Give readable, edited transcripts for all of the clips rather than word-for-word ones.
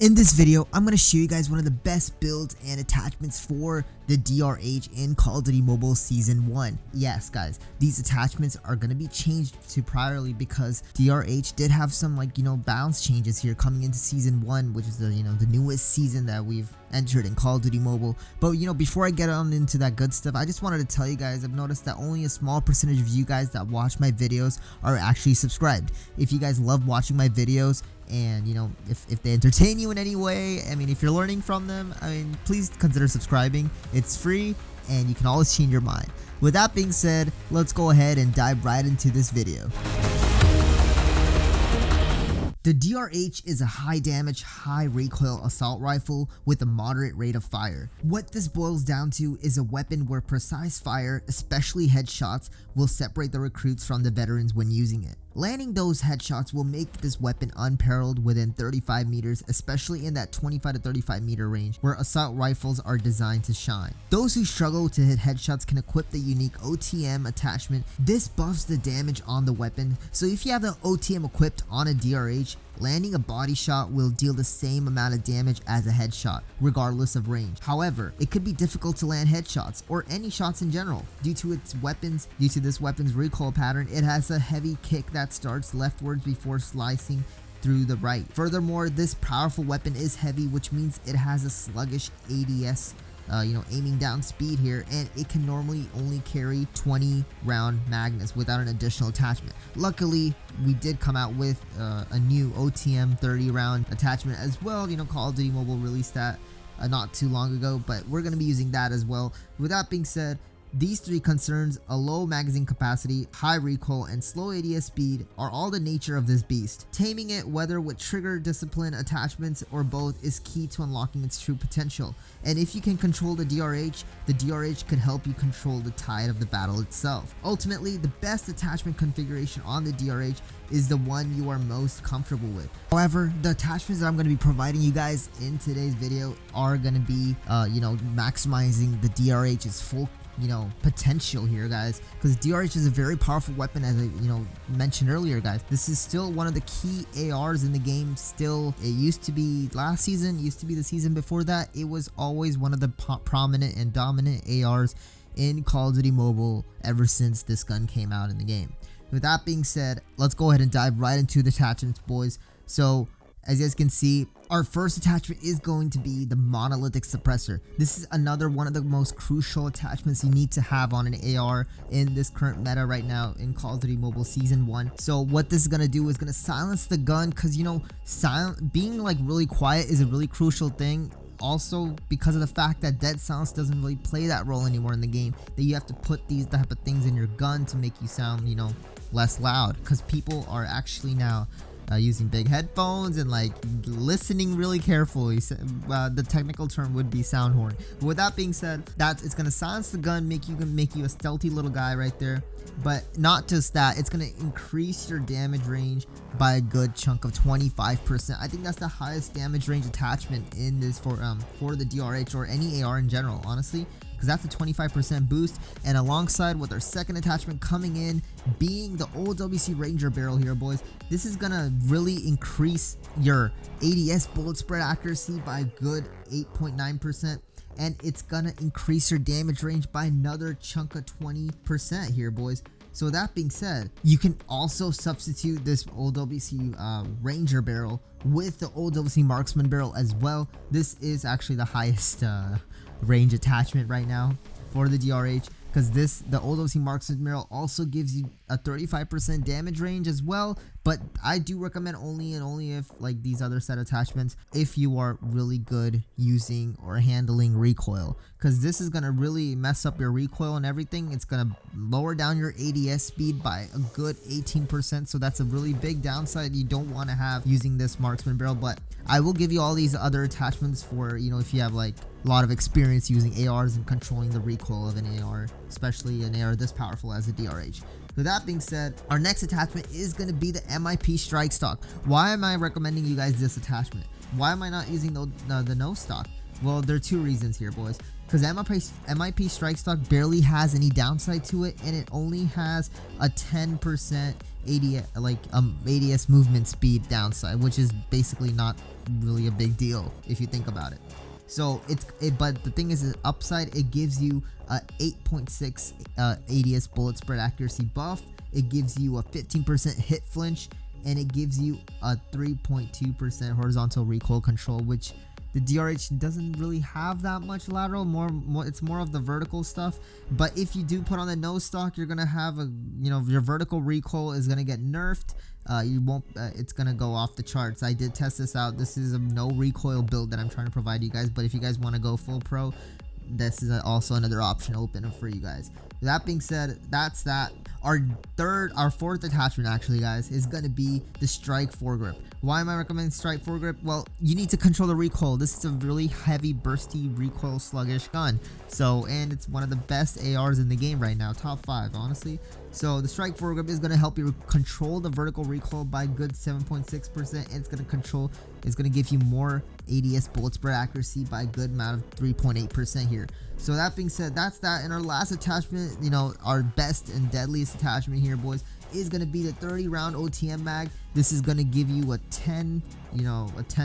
In this video, I'm going to show you guys one of the best builds and attachments for the DRH in Call of Duty Mobile Season 1. Yes, guys, these attachments are going to be changed to priorly because DRH did have some balance changes here coming into Season 1, which is the newest season that we've entered in Call of Duty Mobile. But before I get on into that good stuff, I just wanted to tell you guys, I've noticed that only a small percentage of you guys that watch my videos are actually subscribed. If you guys love watching my videos, and if they entertain you in any way, if you're learning from them, please consider subscribing. It's free and you can always change your mind. With that being said, let's go ahead and dive right into this video. The DRH is a high damage, high recoil assault rifle with a moderate rate of fire. What this boils down to is a weapon where precise fire, especially headshots, will separate the recruits from the veterans when using it. Landing those headshots will make this weapon unparalleled within 35 meters, especially in that 25 to 35 meter range where assault rifles are designed to shine. Those who struggle to hit headshots can equip the unique OTM attachment. This buffs the damage on the weapon, so if you have the OTM equipped on a DRH, landing a body shot will deal the same amount of damage as a headshot, regardless of range. However, it could be difficult to land headshots or any shots in general due to this weapon's recoil pattern. It has a heavy kick that starts leftwards before slicing through the right. Furthermore, this powerful weapon is heavy, which means it has a sluggish ADS aiming down speed here, and it can normally only carry 20 round magnets without an additional attachment. Luckily, we did come out with a new OTM 30 round attachment as well. Call of Duty Mobile released that not too long ago, but we're going to be using that as well. With that being said, these three concerns, a low magazine capacity, high recoil, and slow ADS speed, are all the nature of this beast. Taming it, whether with trigger, discipline, attachments, or both, is key to unlocking its true potential. And if you can control the DRH could help you control the tide of the battle itself. Ultimately, the best attachment configuration on the DRH is the one you are most comfortable with. However, the attachments that I'm going to be providing you guys in today's video are going to be maximizing the DRH's full potential here, guys, because DRH is a very powerful weapon, as I mentioned earlier, guys. This is still one of the key ARs in the game. Still, it used to be last season, used to be the season before that. It was always one of the prominent and dominant ARs in Call of Duty Mobile ever since this gun came out in the game. With that being said, let's go ahead and dive right into the attachments, boys. So as you guys can see, our first attachment is going to be the monolithic suppressor. This is another one of the most crucial attachments you need to have on an AR in this current meta right now in Call of Duty Mobile Season 1. So what this is going to do is going to silence the gun, because being really quiet is a really crucial thing. Also, because of the fact that dead silence doesn't really play that role anymore in the game, that you have to put these type of things in your gun to make you sound less loud, because people are actually now using big headphones and listening really carefully. The technical term would be sound horn. But with that being said, it's gonna silence the gun, make you a stealthy little guy right there. But not just that, it's gonna increase your damage range by a good chunk of 25%. I think that's the highest damage range attachment in this for the DRH or any AR in general, honestly, because that's a 25% boost. And alongside with our second attachment coming in being the OWC Ranger barrel here, boys, this is gonna really increase your ADS bullet spread accuracy by a good 8.9%. and it's gonna increase your damage range by another chunk of 20% here, boys. So that being said, you can also substitute this OWC Ranger barrel with the OWC Marksman barrel as well. This is actually the highest range attachment right now for the DRH, because the OWC Marksman barrel also gives you a 35% damage range as well. But I do recommend only if these other set attachments, if you are really good using or handling recoil, because this is gonna really mess up your recoil and everything. It's gonna lower down your ADS speed by a good 18%. So that's a really big downside you don't want to have using this Marksman barrel. But I will give you all these other attachments for if you have a lot of experience using ARs and controlling the recoil of an AR, especially an AR this powerful as a DRH. With that being said, our next attachment is going to be the MIP Strike Stock. Why am I recommending you guys this attachment? Why am I not using the no stock? Well, there are two reasons here, boys. Because MIP Strike Stock barely has any downside to it, and it only has a 10% ADS movement speed downside, which is basically not really a big deal if you think about it. So but the thing is, upside, it gives you a 8.6 ADS bullet spread accuracy buff. It gives you a 15% hit flinch, and it gives you a 3.2% horizontal recoil control, which the DRH doesn't really have that much lateral. It's more of the vertical stuff. But if you do put on the no stock, you're gonna have your vertical recoil is gonna get nerfed. It's gonna go off the charts. I did test this out. This is a no recoil build that I'm trying to provide you guys, but if you guys want to go full pro, this is also another option open for you guys. That being said, that's that. Our fourth attachment, actually, guys, is going to be the strike foregrip. Why am I recommending strike foregrip? Well, you need to control the recoil. This is a really heavy, bursty, recoil sluggish gun. And it's one of the best ARs in the game right now, top 5, honestly. So the strike foregrip is going to help you control the vertical recoil by a good 7.6%. It's going to give you more ADS bullet spread accuracy by a good amount of 3.8% here. So that being said, that's that. And our last attachment, our best and deadliest attachment here, boys, is going to be the 30 round OTM mag. This is going to give you a 10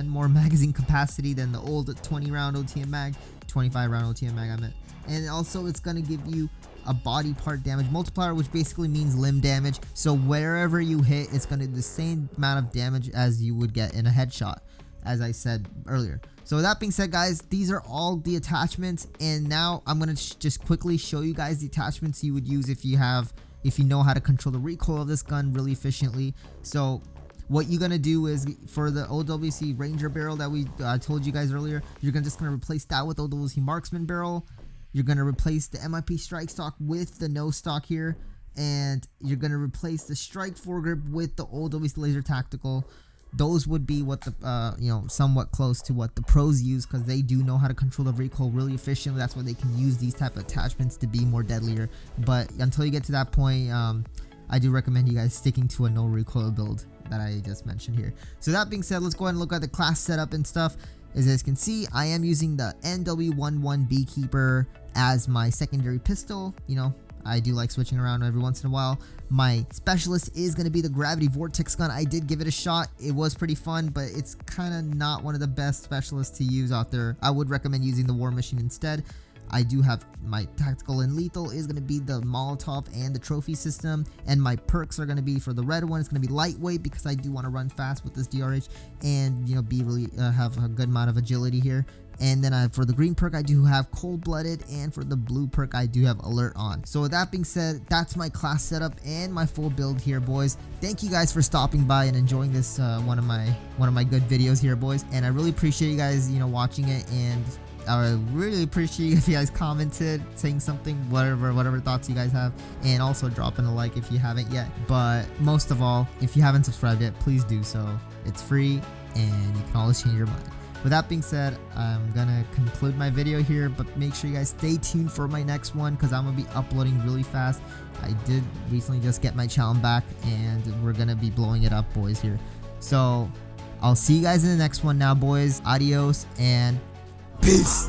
more magazine capacity than the old 20 round OTM mag, 25 round OTM mag I meant. And also it's going to give you a body part damage multiplier, which basically means limb damage. So wherever you hit, it's going to do the same amount of damage as you would get in a headshot, as I said earlier. So that being said, guys, these are all the attachments, and now I'm going to just quickly show you guys the attachments you would use if you know how to control the recoil of this gun really efficiently. So what you're going to do is, for the OWC Ranger barrel that I told you guys earlier, you're just going to replace that with OWC Marksman barrel. You're going to replace the MIP strike stock with the no stock here, and you're going to replace the strike foregrip with the OWC Laser Tactical. Those would be what the somewhat close to what the pros use, because they do know how to control the recoil really efficiently. That's why they can use these type of attachments to be more deadlier. But until you get to that point, I do recommend you guys sticking to a no recoil build that I just mentioned here. So that being said, let's go ahead and look at the class setup and stuff. As you guys can see, I am using the NW11 Beekeeper as my secondary pistol. I do like switching around every once in a while. My specialist is going to be the Gravity Vortex gun. I did give it a shot. It was pretty fun, but it's kind of not one of the best specialists to use out there. I would recommend using the War Machine instead. I do have my tactical and lethal is going to be the Molotov and the trophy system, and my perks are going to be, for the red one, it's going to be lightweight, because I do want to run fast with this DRH and be really have a good amount of agility here. And then for the green perk, I do have cold-blooded, and for the blue perk, I do have alert on. So with that being said, that's my class setup and my full build here, boys. Thank you guys for stopping by and enjoying this one of my good videos here, boys. And I really appreciate you guys watching it, and I really appreciate if you guys commented, saying something, whatever thoughts you guys have, and also dropping a like if you haven't yet. But most of all, if you haven't subscribed yet, please do so. It's free, and you can always change your mind. With that being said, I'm gonna conclude my video here, but make sure you guys stay tuned for my next one, because I'm gonna be uploading really fast. I did recently just get my channel back, and we're gonna be blowing it up, boys, here. So I'll see you guys in the next one now, boys. Adios and peace.